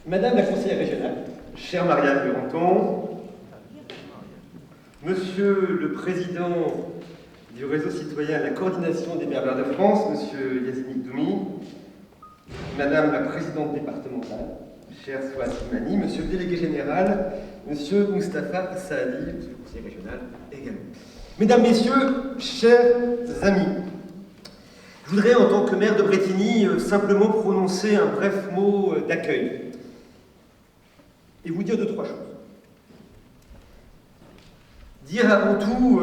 Madame la conseillère régionale, Chère Marianne Duranton, Monsieur le Président du réseau citoyen La Coordination des Berbères de France, Monsieur Yazimik Doumi, Madame la Présidente départementale, chère Souad Slimani, Monsieur le Délégué Général, Monsieur Moustapha Saadi, Monsieur le Conseiller Régional également. Mesdames, Messieurs, chers amis, je voudrais, en tant que maire de Brétigny, simplement prononcer un bref mot d'accueil et vous dire deux, trois choses. Dire avant tout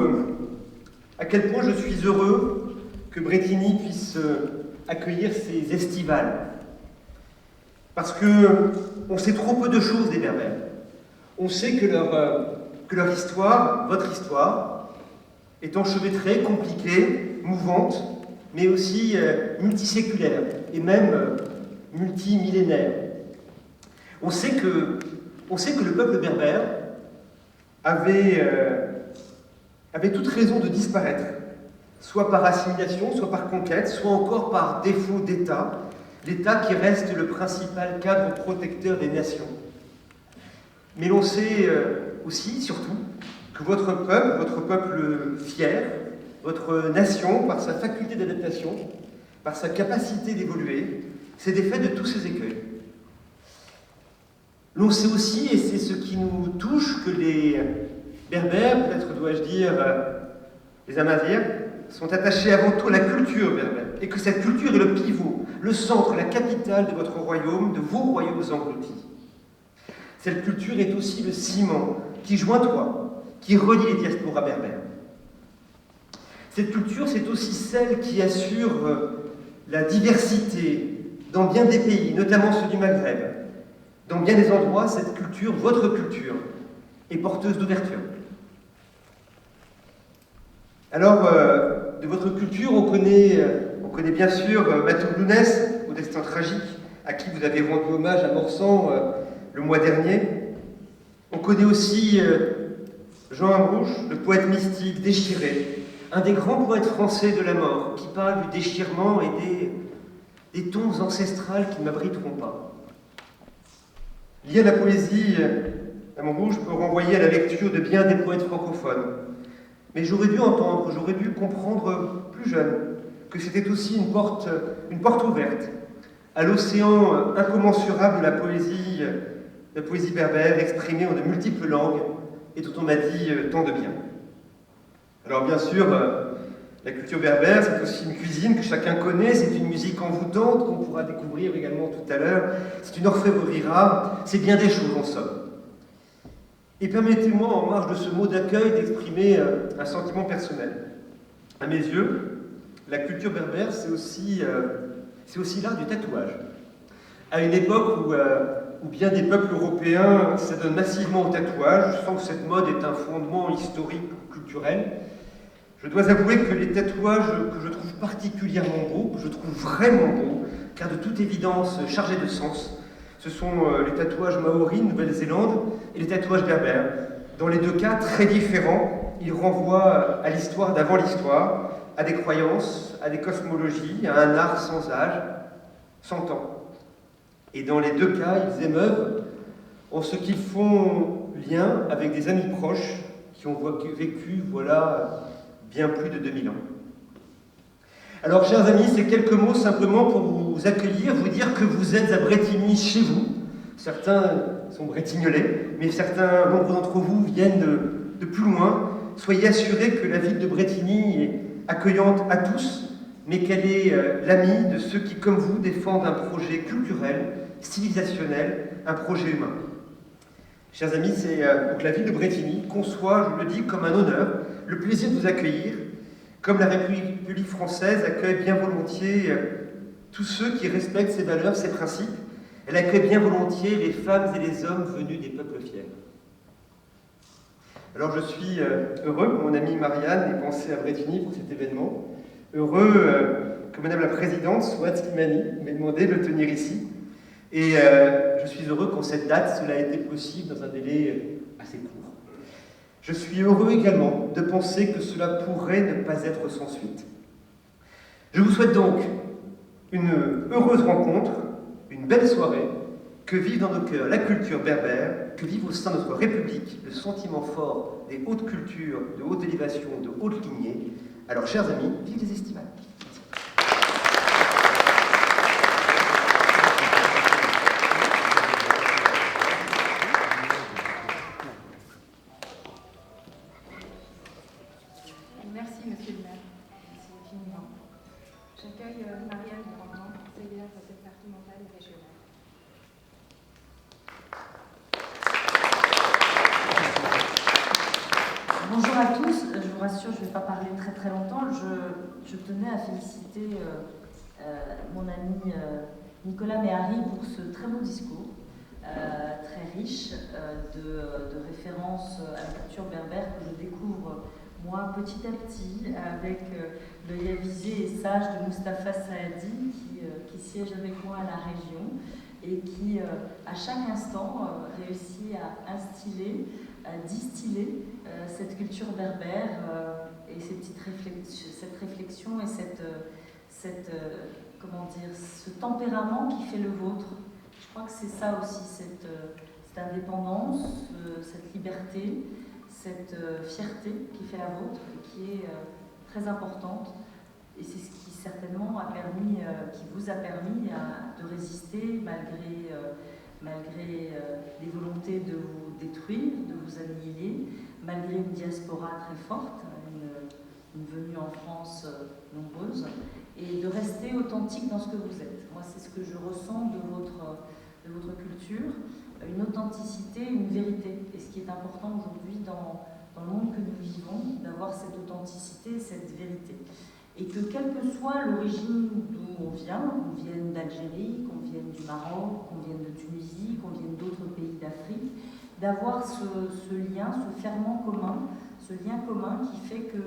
à quel point je suis heureux que Brétigny puisse accueillir ces estivales. Parce qu'on sait trop peu de choses des Berbères. On sait que leur histoire, votre histoire, est enchevêtrée, compliquée, mouvante, mais aussi multiséculaire et même multimillénaire. On sait que le peuple berbère avait toute raison de disparaître, soit par assimilation, soit par conquête, soit encore par défaut d'État, l'État qui reste le principal cadre protecteur des nations. Mais l'on sait aussi, surtout, que votre peuple fier, votre nation, par sa faculté d'adaptation, par sa capacité d'évoluer, s'est défait de tous ces écueils. L'on sait aussi, et c'est ce qui nous touche, que les Berbères, peut-être dois-je dire les Amazirs, sont attachés avant tout à la culture berbère, et que cette culture est le pivot, le centre, la capitale de votre royaume, de vos royaumes engloutis. Cette culture est aussi le ciment qui jointoie, qui relie les diasporas berbères. Cette culture, c'est aussi celle qui assure la diversité dans bien des pays, notamment ceux du Maghreb. Dans bien des endroits, cette culture, votre culture, est porteuse d'ouverture. Alors, de votre culture, on connaît bien sûr Mathieu Lounès, au destin tragique, à qui vous avez rendu hommage à Morsan le mois dernier. On connaît aussi Jean Ambrouche, le poète mystique, déchiré, un des grands poètes français de la mort, qui parle du déchirement et des tombes ancestrales qui ne m'abriteront pas. Lire la poésie à Montrouge peut renvoyer à la lecture de bien des poètes francophones. Mais j'aurais dû entendre, j'aurais dû comprendre plus jeune que c'était aussi une porte ouverte à l'océan incommensurable de la poésie berbère exprimée en de multiples langues et dont on m'a dit tant de bien. Alors bien sûr, la culture berbère, c'est aussi une cuisine que chacun connaît, c'est une musique envoûtante qu'on pourra découvrir également tout à l'heure, c'est une orfèvrerie rare, c'est bien des choses en somme. Et permettez-moi, en marge de ce mot d'accueil, d'exprimer un sentiment personnel. À mes yeux, la culture berbère, c'est aussi l'art du tatouage. À une époque où bien des peuples européens s'adonnent massivement au tatouage, je sens que cette mode est un fondement historique ou culturel. Je dois avouer que les tatouages que je trouve particulièrement beaux, que je trouve vraiment beaux, car de toute évidence chargés de sens, ce sont les tatouages maoris de Nouvelle-Zélande et les tatouages berbères. Dans les deux cas, très différents, ils renvoient à l'histoire d'avant l'histoire, à des croyances, à des cosmologies, à un art sans âge, sans temps. Et dans les deux cas, ils émeuvent en ce qu'ils font lien avec des amis proches qui ont vécu, voilà, bien plus de 2000 ans. Alors, chers amis, ces quelques mots simplement pour vous accueillir, vous dire que vous êtes à Brétigny chez vous. Certains sont brétignolais, mais nombre d'entre vous viennent de plus loin. Soyez assurés que la ville de Brétigny est accueillante à tous, mais qu'elle est l'amie de ceux qui, comme vous, défendent un projet culturel, civilisationnel, un projet humain. Chers amis, c'est donc la ville de Brétigny conçoit, je le dis, comme un honneur, le plaisir de vous accueillir, comme la République française accueille bien volontiers tous ceux qui respectent ses valeurs, ses principes. Elle accueille bien volontiers les femmes et les hommes venus des peuples fiers. Alors je suis heureux que mon amie Marianne ait pensé à Brétigny pour cet événement. Heureux que Madame la Présidente, Souad Slimani, m'ait demandé de le tenir ici. Et je suis heureux qu'en cette date, cela ait été possible dans un délai assez court. Je suis heureux également de penser que cela pourrait ne pas être sans suite. Je vous souhaite donc une heureuse rencontre, une belle soirée, que vive dans nos cœurs la culture berbère, que vive au sein de notre République le sentiment fort des hautes cultures, de haute élévation, de haute lignée. Alors, chers amis, vive les estivales. Merci, monsieur le maire. Merci infiniment. J'accueille Marianne Grandin, conseillère départementale et régionale. Bonjour à tous, je vous rassure, je ne vais pas parler très longtemps. Je tenais à féliciter mon ami Nicolas Méhari pour ce très beau discours, très riche de références à la culture berbère que je découvre moi petit à petit avec l'œil avisé et sage de Moustapha Saadi qui siège avec moi à la région et qui à chaque instant réussit à instiller, à distiller cette culture berbère et cette réflexion et comment dire, ce tempérament qui fait le vôtre. Je crois que c'est ça aussi, cette indépendance, cette liberté, cette fierté qui fait la vôtre et qui est très importante. Et c'est ce qui certainement qui vous a permis de résister malgré les volontés de vous détruire, de vous annihiler, malgré une diaspora très forte, une venue en France nombreuse, et de rester authentique dans ce que vous êtes. Moi, c'est ce que je ressens de votre culture, une authenticité, une vérité. Et ce qui est important aujourd'hui dans le monde que nous vivons, d'avoir cette authenticité, cette vérité. Et que quelle que soit l'origine d'où on vient, qu'on vienne d'Algérie, qu'on vienne du Maroc, qu'on vienne de Tunisie, qu'on vienne d'autres pays d'Afrique, d'avoir ce lien, ce ferment commun, ce lien commun qui fait que,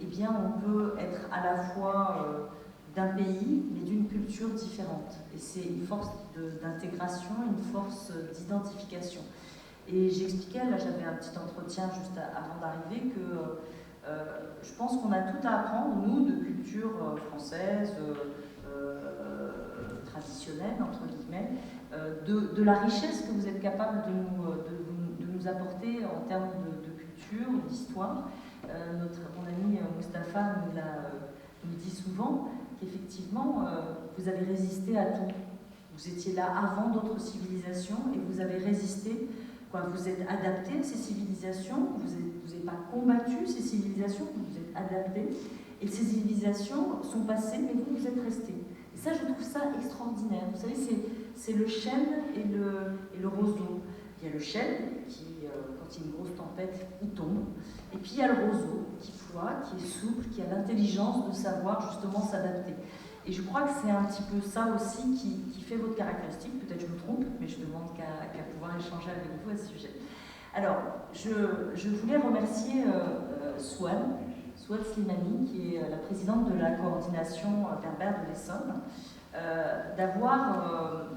eh bien, on peut être à la fois d'un pays, mais d'une culture différente. Et c'est une force d'intégration, une force d'identification. Et j'expliquais, là j'avais un petit entretien juste avant d'arriver, que je pense qu'on a tout à apprendre, nous, de culture française, traditionnelle, entre guillemets, de la richesse que vous êtes capable de nous apporter en termes de culture, d'histoire. Mon ami Moustapha nous dit souvent qu'effectivement, vous avez résisté à tout. Vous étiez là avant d'autres civilisations et vous avez résisté. Vous êtes adapté à ces civilisations, vous n'avez pas combattu ces civilisations, vous vous êtes adapté, et ces civilisations sont passées, mais vous êtes resté. Et ça, je trouve ça extraordinaire. Vous savez, c'est le chêne et le roseau. Il y a le chêne qui, quand il y a une grosse tempête, il tombe, et puis il y a le roseau qui ploie, qui est souple, qui a l'intelligence de savoir justement s'adapter. Et je crois que c'est un petit peu ça aussi qui fait votre caractéristique. Peut-être je me trompe, mais je demande qu'à pouvoir échanger avec vous à ce sujet. Alors, je voulais remercier Souane Slimani, qui est la présidente de la coordination berbère de l'Essonne, d'avoir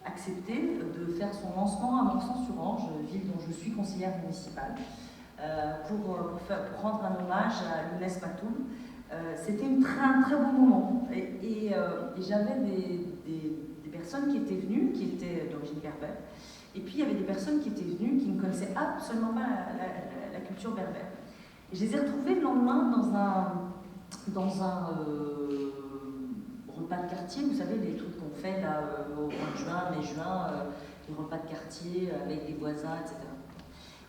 accepté de faire son lancement à Morsang-sur-Orge, ville dont je suis conseillère municipale, pour rendre un hommage à Lounès Matoum. C'était un très beau moment et j'avais des personnes qui étaient venues, qui étaient d'origine berbère, et puis il y avait des personnes qui étaient venues qui ne connaissaient absolument pas la culture berbère. Et je les ai retrouvées le lendemain dans un repas de quartier, vous savez, les trucs qu'on fait là au mois de juin, mai-juin, les repas de quartier avec des voisins, etc.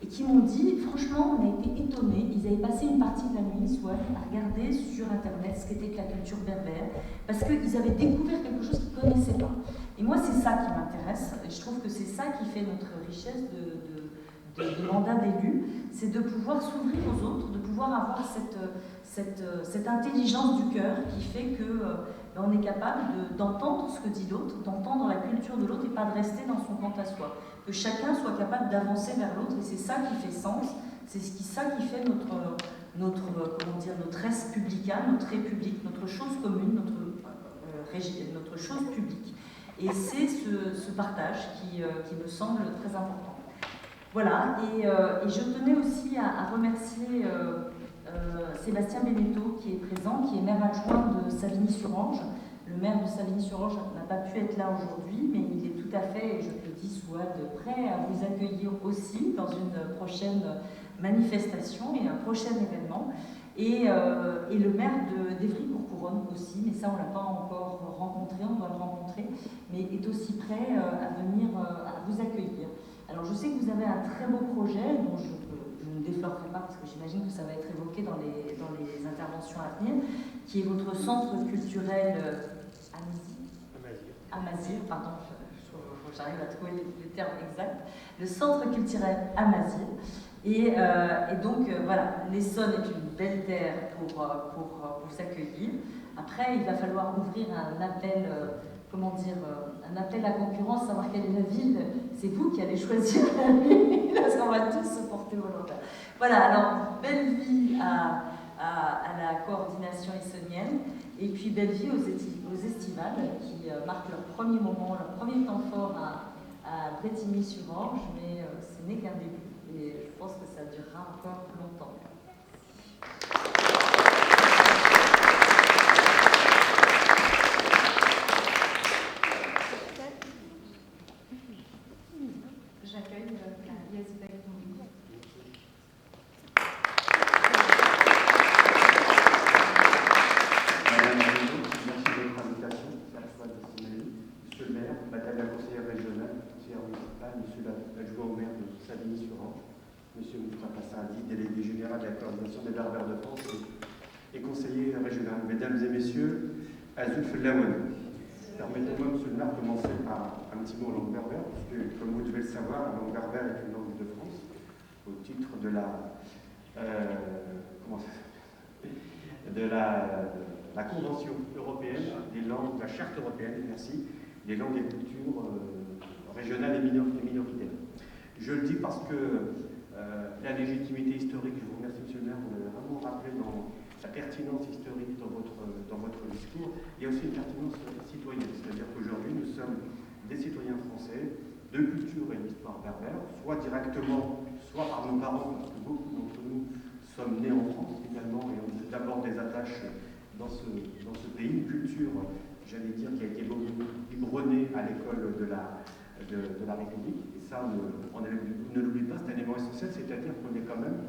Et qui m'ont dit, franchement, on a été étonnés, ils avaient passé une partie de la nuit, soit à regarder sur Internet ce qu'était que la culture berbère, parce qu'ils avaient découvert quelque chose qu'ils ne connaissaient pas. Et moi, c'est ça qui m'intéresse, et je trouve que c'est ça qui fait notre richesse de mandat d'élu, c'est de pouvoir s'ouvrir aux autres, de pouvoir avoir cette intelligence du cœur qui fait que on est capable d'entendre ce que dit l'autre, d'entendre la culture de l'autre et pas de rester dans son compte à soi. Que chacun soit capable d'avancer vers l'autre et c'est ça qui fait sens, c'est ça qui fait notre res publica, notre république, notre chose commune, notre chose publique. Et c'est ce partage qui me semble très important. Voilà, et je tenais aussi à remercier Sébastien Beneteau qui est présent, qui est maire adjoint de Savigny-sur-Orge. Le maire de Savigny-sur-Orge n'a pas pu être là aujourd'hui, mais il est tout à fait, et je le dis Souad, prêt à vous accueillir aussi dans une prochaine manifestation et un prochain événement. Et le maire d'Évry-Courcouronnes aussi, mais ça on ne l'a pas encore rencontré, on doit le rencontrer, mais est aussi prêt à venir à vous accueillir. Alors je sais que vous avez un très beau projet dont je ne déflorerai pas parce que j'imagine que ça va être évoqué dans les interventions à venir, qui est votre centre culturel Amazir, pardon, j'arrive à trouver les termes exacts, le centre culturel Amazir. Et donc, voilà, l'Essonne est une belle terre pour vous accueillir. Après, il va falloir ouvrir un appel, un appel à concurrence, savoir quelle est la ville. C'est vous qui allez choisir la ville, parce qu'on va tous se porter volontaire. Voilà, alors, belle vie à la coordination essonnienne, et puis belle vie aux estivales, qui marquent leur premier moment, leur premier temps fort à Brétigny-sur-Orge, mais ce n'est qu'un début. Et je pense que ça durera encore longtemps. J'accueille la Yazbek Mouli. Madame la Présidente, merci de votre invitation. Monsieur le maire, Madame la conseillère régionale, conseillère municipale, Monsieur l'adjoint au maire de Savigny-sur-Orge, Monsieur Moustapha Saadi, délégué général de la coordination des Berbères de France et conseiller régional. Mesdames et messieurs, Azoul Fellaouen. Permettez-moi, Monsieur le maire, de commencer par un petit mot en langue berbère, puisque, comme vous devez le savoir, la langue berbère est une langue de France, au titre de la Convention européenne des langues, de la Charte européenne, merci, des langues et cultures régionales et minoritaires. Je le dis parce que la légitimité historique, je vous remercie Monsieur le maire, vous l'avez vraiment rappelé dans la pertinence historique dans votre discours. Il y a aussi une pertinence citoyenne, c'est-à-dire qu'aujourd'hui nous sommes des citoyens français de culture et d'histoire berbère, soit directement, soit par nos parents, parce que beaucoup d'entre nous sommes nés en France également et on a d'abord des attaches dans ce pays, une culture, j'allais dire, qui a été biberonnée à l'école de la République. Et ça, on ne l'oublie pas, c'est un élément essentiel, c'est-à-dire qu'on est quand même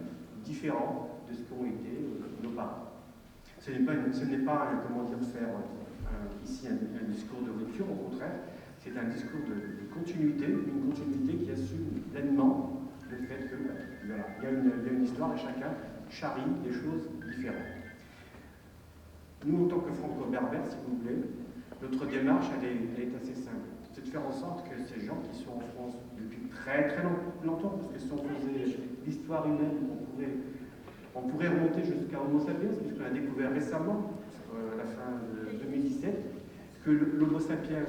différent de ce qu'ont été nos parents. Ce n'est pas comment dire, faire ici un discours de rupture, au contraire, c'est un discours de continuité, une continuité qui assume pleinement le fait que voilà, il y a une histoire et chacun charrie des choses différentes. Nous, en tant que franco-berbères, si vous voulez, notre démarche, elle est assez simple. C'est de faire en sorte que ces gens qui sont en France depuis très très longtemps, parce que si on faisait l'histoire humaine, on pourrait remonter jusqu'à Homo sapiens, puisqu'on a découvert récemment, à la fin de 2017, que l'Homo sapiens,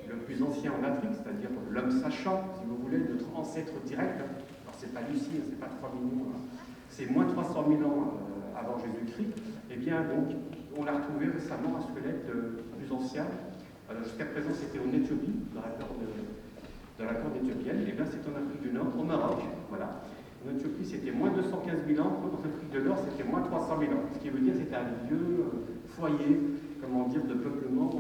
le plus ancien en Afrique, c'est-à-dire l'homme sachant, si vous voulez, notre ancêtre direct, alors c'est pas Lucie, c'est pas 3 millions, c'est moins 300 000 ans avant Jésus-Christ, et bien donc on l'a retrouvé récemment un squelette plus ancien. Jusqu'à présent c'était en Éthiopie, dans la corde éthiopienne, et bien c'est en Afrique du Nord, au Maroc, voilà. En Éthiopie c'était moins 215 000 ans, en Afrique de l'Or c'était moins 300 000 ans, ce qui veut dire que c'était un vieux foyer, comment dire, de peuplement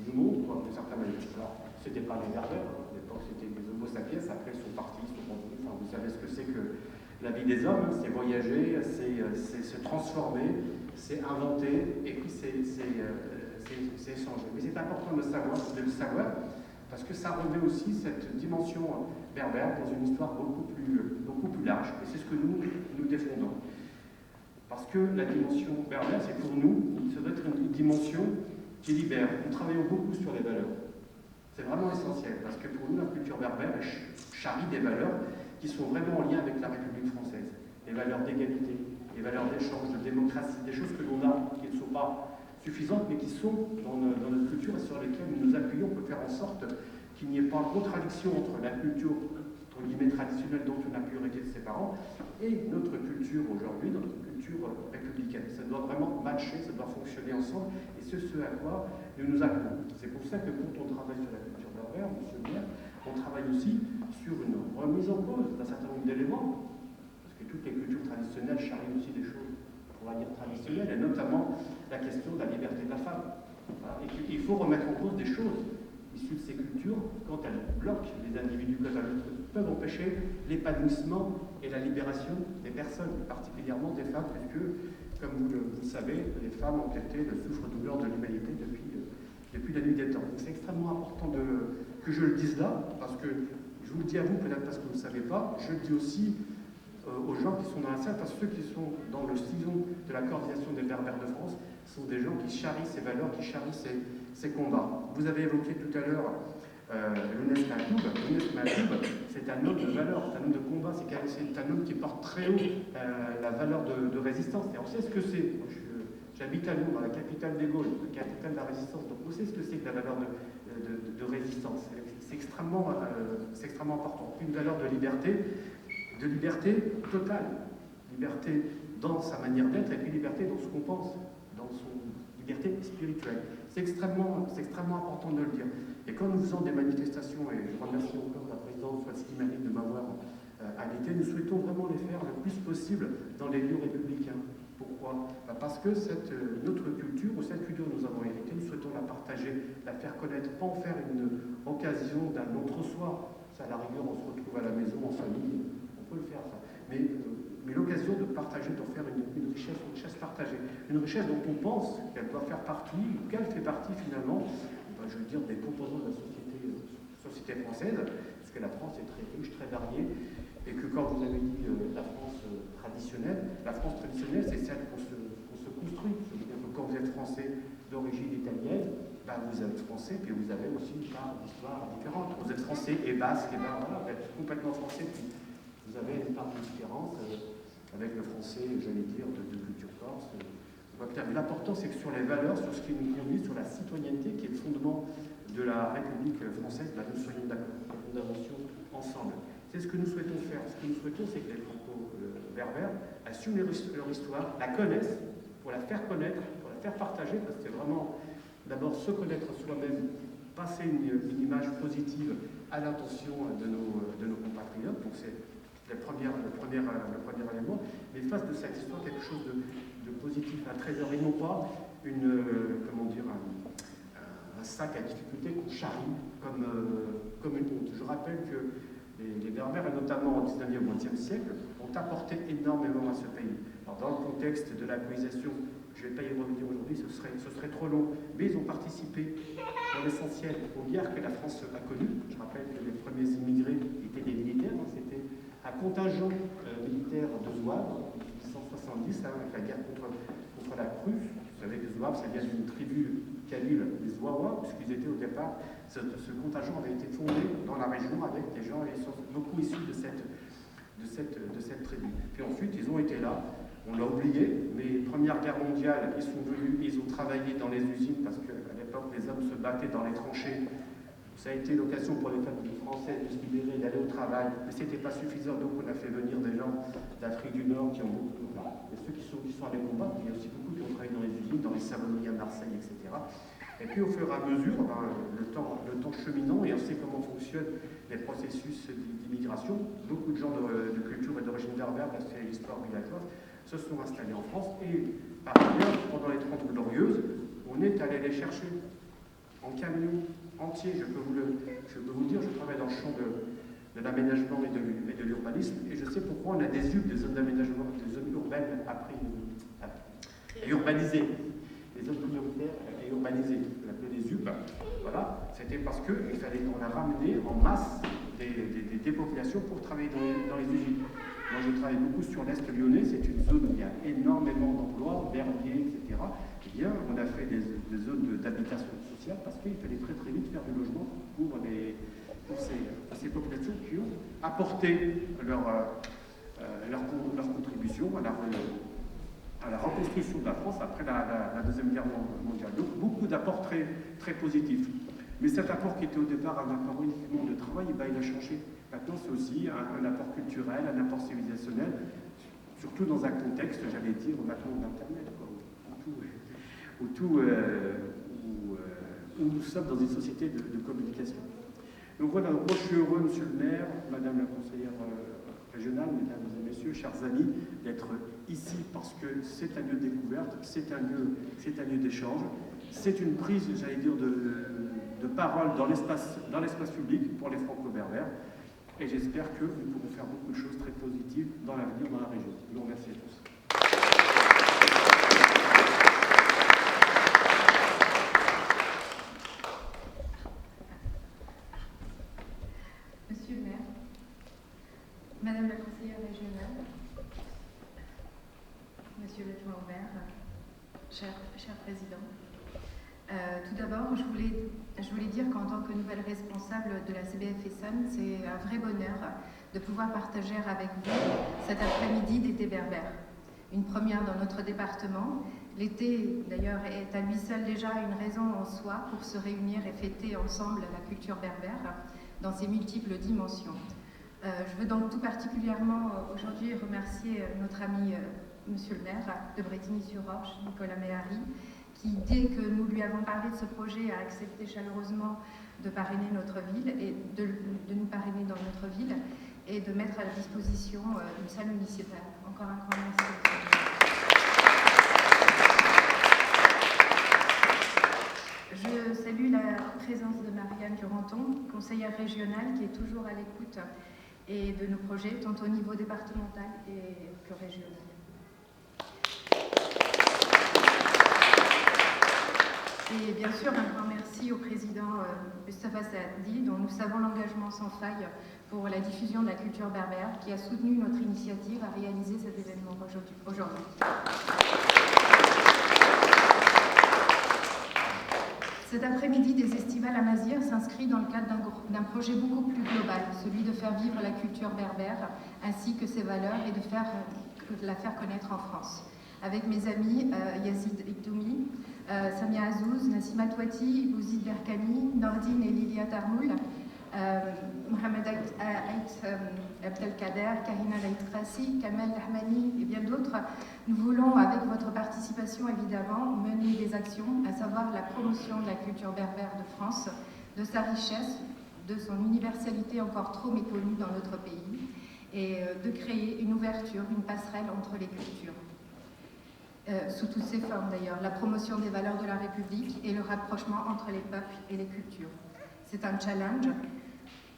du monde, quoi, de certaine manière. Alors, c'était pas les Berbères, à l'époque c'était des Homo sapiens, après ils sont partis, ils sont revenus, enfin, vous savez ce que c'est que la vie des hommes, c'est voyager, c'est se transformer, c'est inventer, et puis c'est échanger. Mais c'est important de le savoir, parce que ça revêt aussi cette dimension berbère dans une histoire beaucoup plus large, et c'est ce que nous défendons. Parce que la dimension berbère, c'est pour nous, ça doit être une dimension qui libère. Nous travaillons beaucoup sur les valeurs. C'est vraiment essentiel, parce que pour nous, la culture berbère charrie des valeurs qui sont vraiment en lien avec la République française. Les valeurs d'égalité, les valeurs d'échange, de démocratie, des choses que l'on a, qui ne sont pas suffisantes, mais qui sont dans notre culture et sur lesquelles nous nous appuyons pour faire en sorte qu'il n'y ait pas de contradiction entre la culture, entre guillemets, traditionnelle dont on a pu hériter de ses parents, et notre culture aujourd'hui, notre culture républicaine. Ça doit vraiment matcher, ça doit fonctionner ensemble, et c'est ce à quoi nous nous appelons. C'est pour ça que quand on travaille sur la culture berbère, monsieur le maire, on travaille aussi sur une remise en cause d'un certain nombre d'éléments, parce que toutes les cultures traditionnelles charrient aussi des choses, on va dire, traditionnelles, et notamment la question de la liberté de la femme. Voilà. Et il faut remettre en cause des choses issues de ces cultures quand elles bloquent les individus peuvent empêcher l'épanouissement et la libération des personnes, particulièrement des femmes, puisque, comme vous le savez, les femmes ont été le souffre-douleur de l'humanité depuis la nuit des temps. C'est extrêmement important que je le dise là, parce que je vous le dis à vous, peut-être parce que vous ne le savez pas, je le dis aussi aux gens qui sont dans la salle, parce que ceux qui sont dans le sillon de la coordination des Berbères de France sont des gens qui charrient ces valeurs, qui charrient ces combats. Vous avez évoqué tout à l'heure Younes Mahtoub. Younes Mahtoub, c'est un homme de valeur, c'est un homme de combat, c'est un homme qui porte très haut la valeur de résistance. Et on sait ce que c'est. J'habite à Lyon, dans la capitale des Gaules, la capitale de la résistance, donc on sait ce que c'est que la valeur de résistance. C'est extrêmement important. Une valeur de liberté totale, liberté dans sa manière d'être et puis liberté dans ce qu'on pense, dans son liberté spirituelle. C'est extrêmement important de le dire. Et quand nous faisons des manifestations, et je remercie encore la présidente Swatski-Malik de m'avoir invité, nous souhaitons vraiment les faire le plus possible dans les lieux républicains. Pourquoi? Parce que notre culture, ou cette culture que nous avons héritée, nous souhaitons la partager, la faire connaître, pas en faire une occasion d'un entre-soi. Ça, à la rigueur, on se retrouve à la maison, en famille, on peut le faire, ça. Mais l'occasion de partager, d'en faire une richesse partagée. Une richesse dont on pense qu'elle doit faire partie, ou qu'elle fait partie finalement, je veux dire, des composants de la société française, parce que la France est très riche, très variée, et que quand vous avez dit la France traditionnelle, c'est celle qu'on se construit. C'est-à-dire que quand vous êtes français d'origine italienne, vous êtes français, puis vous avez aussi une part d'histoire différente. Vous êtes français et basque, et voilà, vous êtes complètement français, puis vous avez une part de différence avec le français, j'allais dire, de culture corse. L'important, c'est que sur les valeurs, sur ce qui nous conduit, sur la citoyenneté, qui est le fondement de la République française, nous soyons d'accord, nous avancions ensemble. C'est ce que nous souhaitons faire. Ce que nous souhaitons, c'est que les franco-berbères assument leur histoire, la connaissent, pour la faire connaître, pour la faire partager, parce que c'est vraiment d'abord se connaître soi-même, passer une image positive à l'attention de nos compatriotes. Donc c'est le premier élément. Mais face de cette histoire, quelque chose de positif, un trésor, et non pas un sac à difficulté qu'on charrie comme une honte. Je rappelle que les Berbères, et notamment au 19e ou 20e siècle, ont apporté énormément à ce pays. Alors, dans le contexte de la colonisation, je ne vais pas y revenir aujourd'hui, ce serait trop long, mais ils ont participé dans l'essentiel aux guerres que la France a connues. Je rappelle que les premiers immigrés étaient des militaires, c'était un contingent militaire de Zouaves, en 1870, avec la guerre contre la Prusse. Vous savez que Zouaves, ça vient d'une tribu kabyle, les Zouawa, puisqu'ils étaient au départ, ce contingent avait été fondé dans la région avec des gens beaucoup issus de cette tribu. Puis ensuite, ils ont été là, on l'a oublié, mais Première Guerre mondiale, ils sont venus, ils ont travaillé dans les usines, parce qu'à l'époque, les hommes se battaient dans les tranchées. Ça a été l'occasion pour les familles françaises de se libérer, d'aller au travail, mais ce n'était pas suffisant, donc on a fait venir des gens d'Afrique du Nord qui ont beaucoup, et ceux qui sont allés combattre, il y a aussi beaucoup qui ont travaillé dans les usines, dans les savonneries à Marseille, etc. Et puis au fur et à mesure, le temps cheminant, et on sait comment fonctionnent les processus d'immigration, beaucoup de gens de culture et d'origine berbère, parce que c'est l'histoire migratoire, se sont installés en France, et par ailleurs, pendant les 30 glorieuses, on est allé les chercher en camion entier. Je peux vous dire, je travaille dans le champ de l'aménagement et de l'urbanisme, et je sais pourquoi on a des zones d'aménagement, des zones urbaines et urbanisées, les zones prioritaires et urbanisées, on appelait des UP. Voilà, c'était parce qu'on a ramené en masse des populations pour travailler dans les usines. Moi, je travaille beaucoup sur l'Est lyonnais, c'est une zone où il y a énormément d'emplois, verriers, etc. Eh bien, on a fait des zones d'habitation sociale parce qu'il fallait très très vite faire du logement pour ces populations qui ont apporté leur contribution à la reconstruction de la France après la Deuxième Guerre mondiale. Donc, beaucoup d'apports très, très positifs. Mais cet apport qui était au départ un apport uniquement de travail, il a changé. Maintenant, c'est aussi un apport culturel, un apport civilisationnel, surtout dans un contexte, j'allais dire, maintenant d'Internet, où nous sommes dans une société de communication. Donc voilà, moi je suis heureux, monsieur le maire, madame la conseillère régionale, mesdames et messieurs, chers amis, d'être ici parce que c'est un lieu de découverte, c'est un lieu d'échange, c'est une prise, j'allais dire, de parole dans l'espace public pour les franco-berbères. Et j'espère que nous pourrons faire beaucoup de choses très positives dans l'avenir dans la région. Je vous remercie à tous. Monsieur le maire, Madame la conseillère régionale, Monsieur l'adjoint au maire, cher président, tout d'abord, je voulais dire qu'en tant que nouvelle responsable de la CBF Essonne, c'est un vrai bonheur de pouvoir partager avec vous cet après-midi d'été berbère. Une première dans notre département. L'été, d'ailleurs, est à lui seul déjà une raison en soi pour se réunir et fêter ensemble la culture berbère dans ses multiples dimensions. Je veux donc tout particulièrement aujourd'hui remercier notre ami Monsieur le maire de Brétigny-sur-Orge, Nicolas Méhari, qui, dès que nous lui avons parlé de ce projet, a accepté chaleureusement de parrainer notre ville et de nous parrainer dans notre ville et de mettre à la disposition une salle municipale. Encore un grand merci. Je salue la présence de Marianne Duranton, conseillère régionale, qui est toujours à l'écoute et de nos projets, tant au niveau départemental que régional. Et bien sûr, un grand merci au président Mustafa Saadi, dont nous savons l'engagement sans faille pour la diffusion de la culture berbère, qui a soutenu notre initiative à réaliser cet événement aujourd'hui. Cet après-midi des Estivales à Mazières s'inscrit dans le cadre d'un projet beaucoup plus global, celui de faire vivre la culture berbère ainsi que ses valeurs et de la faire connaître en France. Avec mes amis Yazid Ikdoumi, Samia Azouz, Nassima Touati, Bouzid Berkani, Nordine et Lilia Tarmoul, Mohamed Ait Abdelkader, Karina Laitrassi, Kamel Lahmani et bien d'autres, nous voulons, avec votre participation évidemment, mener des actions, à savoir la promotion de la culture berbère de France, de sa richesse, de son universalité encore trop méconnue dans notre pays, et de créer une ouverture, une passerelle entre les cultures. Sous toutes ses formes d'ailleurs, la promotion des valeurs de la République et le rapprochement entre les peuples et les cultures. C'est un challenge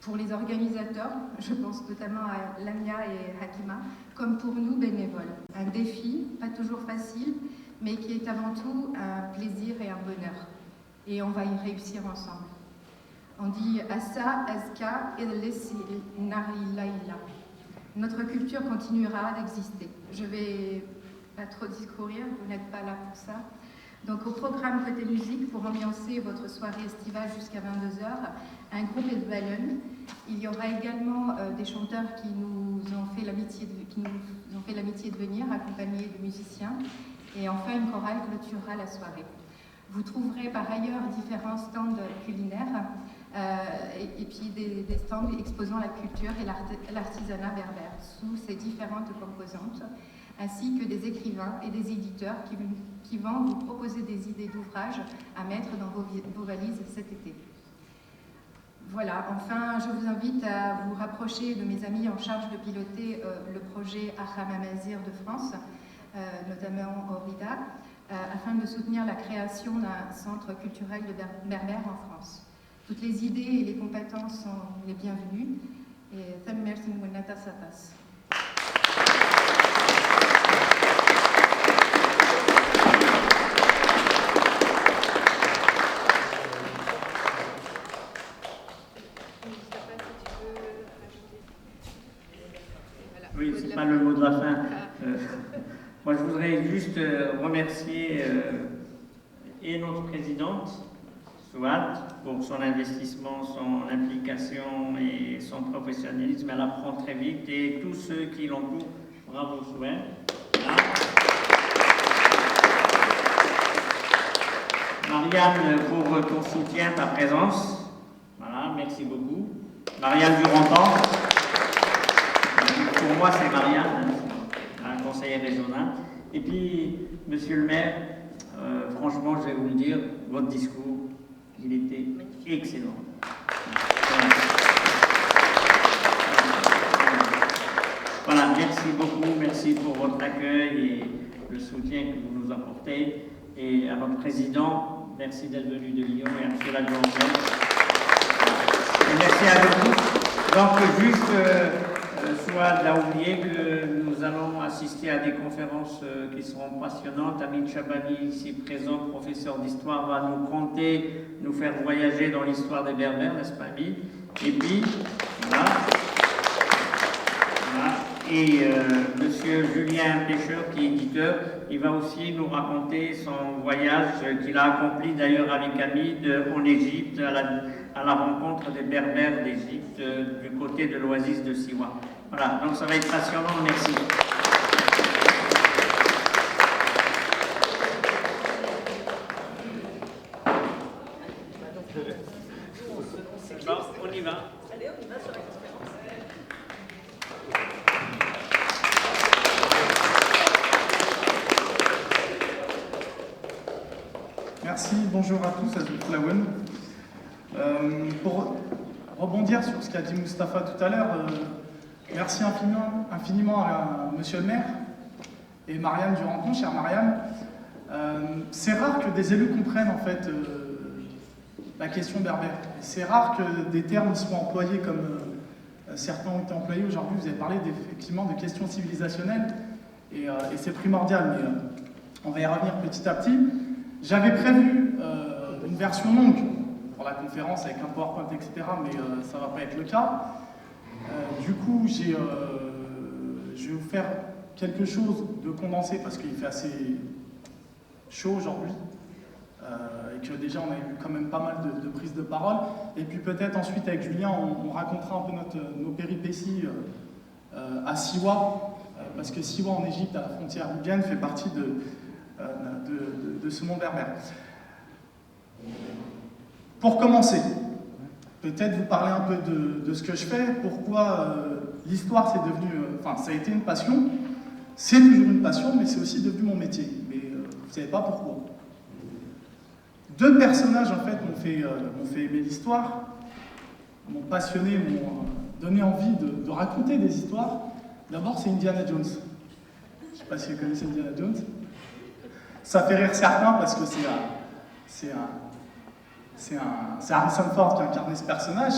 pour les organisateurs, je pense notamment à Lamia et Hakima, comme pour nous bénévoles. Un défi, pas toujours facile, mais qui est avant tout un plaisir et un bonheur. Et on va y réussir ensemble. On dit Assa, Azka et Nari Laila. Notre culture continuera d'exister. Je vais pas trop discourir, vous n'êtes pas là pour ça. Donc au programme côté musique, pour ambiancer votre soirée estivale jusqu'à 22h, un groupe Edvalen. Il y aura également des chanteurs qui nous ont fait l'amitié de venir, accompagnés de musiciens. Et enfin, une chorale clôturera la soirée. Vous trouverez par ailleurs différents stands culinaires et puis des stands exposant la culture et l'artisanat berbère sous ces différentes composantes, ainsi que des écrivains et des éditeurs qui vont vous proposer des idées d'ouvrages à mettre dans vos valises cet été. Voilà, enfin, je vous invite à vous rapprocher de mes amis en charge de piloter le projet Ahram Amazir de France, notamment Orida, afin de soutenir la création d'un centre culturel de berbère en France. Toutes les idées et les compétences sont les bienvenues. Et merci Mounata Sapas. Oui, c'est pas le mot de la fin. Moi, je voudrais juste remercier et notre présidente, Souad, pour son investissement, son implication et son professionnalisme. Elle apprend très vite et tous ceux qui l'entourent. Bravo, Souad. Voilà. Marianne, pour ton soutien, ta présence. Voilà, merci beaucoup. Marianne Duranton. Pour moi, c'est Marianne, un conseiller régional. Et puis, monsieur le maire, franchement, je vais vous le dire, votre discours, il était excellent. Voilà, merci beaucoup, merci pour votre accueil et le soutien que vous nous apportez. Et à notre président, Merci d'être venu de Lyon et à M. Lagrange. Et merci à vous. Donc, juste, Souad l'a oublié que nous allons assister à des conférences qui seront passionnantes. Amin Chabani, ici présent, professeur d'histoire, va nous conter, nous faire voyager dans l'histoire des Berbères, n'est-ce pas, Amin? Et puis, voilà. Et Monsieur Julien Pêcheur, qui est éditeur, il va aussi nous raconter son voyage qu'il a accompli d'ailleurs avec Hamid en Égypte, à la rencontre des Berbères d'Égypte, du côté de l'oasis de Siwa. Voilà, donc ça va être passionnant, merci. Bon, on y va. Allez, on y va sur la conférence. Merci, bonjour à tous, Azul pour rebondir sur ce qu'a dit Mustapha tout à l'heure, merci infiniment à Monsieur le maire et Marianne Duranton, chère Marianne. C'est rare que des élus comprennent en fait la question berbère. C'est rare que des termes soient employés comme certains ont été employés aujourd'hui. Vous avez parlé effectivement de questions civilisationnelles et c'est primordial, mais on va y revenir petit à petit. J'avais prévu une version longue pour la conférence avec un PowerPoint, etc., mais ça ne va pas être le cas. Du coup, je vais vous faire quelque chose de condensé parce qu'il fait assez chaud aujourd'hui et que déjà on a eu quand même pas mal de prises de parole. Et puis peut-être ensuite avec Julien, on racontera un peu nos péripéties à Siwa, parce que Siwa en Égypte, à la frontière libyenne, fait partie de ce monde berbère. Pour commencer, peut-être vous parler un peu de ce que je fais, pourquoi l'histoire c'est devenu, ça a été une passion, c'est toujours une passion, mais c'est aussi devenu mon métier. Mais vous ne savez pas pourquoi. Deux personnages en fait m'ont fait aimer l'histoire, m'ont passionné, m'ont donné envie de raconter des histoires. D'abord c'est Indiana Jones. Je ne sais pas si vous connaissez Indiana Jones. Ça fait rire certains parce que c'est Harrison Ford qui a incarné ce personnage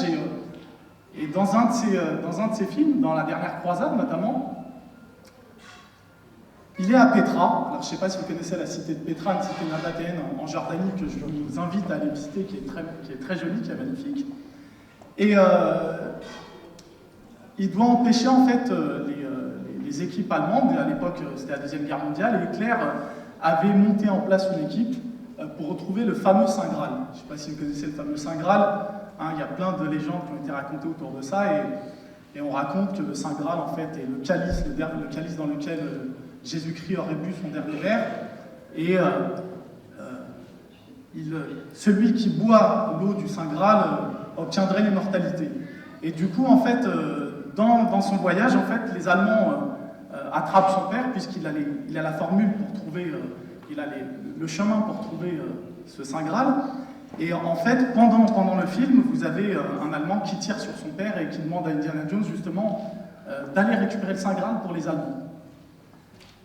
et dans un de ses films, dans La Dernière Croisade notamment, il est à Petra. Alors je ne sais pas si vous connaissez la cité de Petra, une cité nabatéenne en Jordanie que je vous invite à aller visiter, qui est très jolie, qui est magnifique. Et il doit empêcher en fait les équipes allemandes, à l'époque c'était la Deuxième Guerre mondiale, et Hitler avait monté en place une équipe pour retrouver le fameux Saint Graal. Je ne sais pas si vous connaissez le fameux Saint Graal, il y a plein de légendes qui ont été racontées autour de ça, et on raconte que le Saint Graal en fait est le calice dans lequel Jésus-Christ aurait bu son dernier verre, et celui qui boit l'eau du Saint Graal obtiendrait l'immortalité. Et du coup, en fait, dans son voyage, en fait, les Allemands attrapent son père, puisqu'il a la formule pour trouver, il a le chemin pour trouver ce Saint Graal. Et en fait, pendant le film, vous avez un Allemand qui tire sur son père et qui demande à Indiana Jones, justement, d'aller récupérer le Saint Graal pour les Allemands.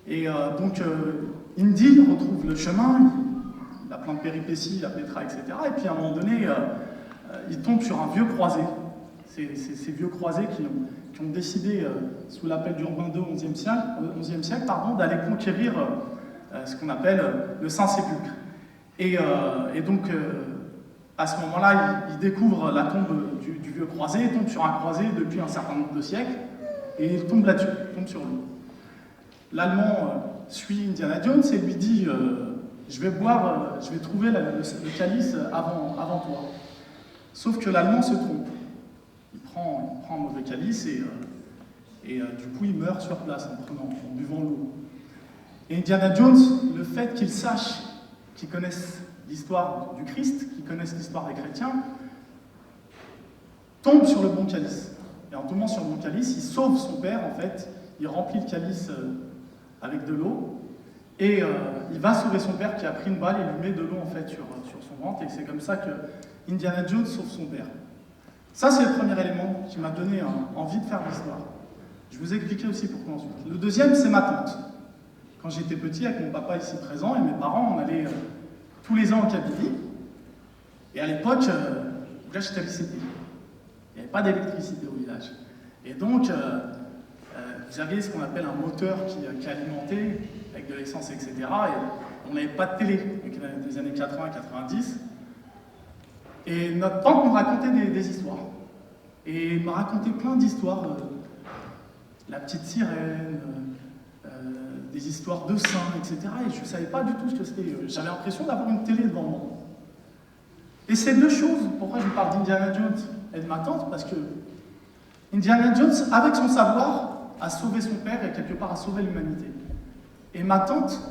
Et donc, Indy retrouve le chemin, il a plein de péripéties, à Petra, etc. Et puis, à un moment donné, il tombe sur un vieux croisé. Ces vieux croisés qui ont décidé, sous l'appel d'Urbain II au XIe siècle, d'aller conquérir ce qu'on appelle le Saint-Sépulcre. Et donc, à ce moment-là, il découvre la tombe du vieux croisé, il tombe sur un croisé depuis un certain nombre de siècles, et il tombe là-dessus, il tombe sur lui. L'Allemand suit Indiana Jones et lui dit je vais trouver le calice avant toi. Sauf que l'Allemand se trompe. Il prend un mauvais calice et du coup il meurt sur place en buvant l'eau. Et Indiana Jones, le fait qu'il sache, qu'il connaisse l'histoire du Christ, qu'il connaisse l'histoire des chrétiens, tombe sur le bon calice. Et en tombant sur le bon calice, il sauve son père en fait, il remplit le calice avec de l'eau, et il va sauver son père qui a pris une balle et lui met de l'eau en fait sur son ventre, et c'est comme ça que Indiana Jones sauve son père. Ça c'est le premier élément qui m'a donné envie de faire l'histoire. Je vous ai expliqué aussi pourquoi ensuite. Le deuxième, c'est ma tante. Quand j'étais petit, avec mon papa ici présent et mes parents, on allait tous les ans au Kabylie, Et à l'époque, le village était lycété. Il n'y avait pas d'électricité au village. Et donc, vous aviez ce qu'on appelle un moteur qui alimentait avec de l'essence, etc. Et on n'avait pas de télé, donc des années 80-90. Et notre tante nous racontait des histoires. Et m'a raconté plein d'histoires. La petite sirène, des histoires de saints, etc. Et je ne savais pas du tout ce que c'était. J'avais l'impression d'avoir une télé devant moi. Et ces deux choses, pourquoi je parle d'Indiana Jones et de ma tante, parce que Indiana Jones, avec son savoir, a sauvé son père et quelque part a sauvé l'humanité. Et ma tante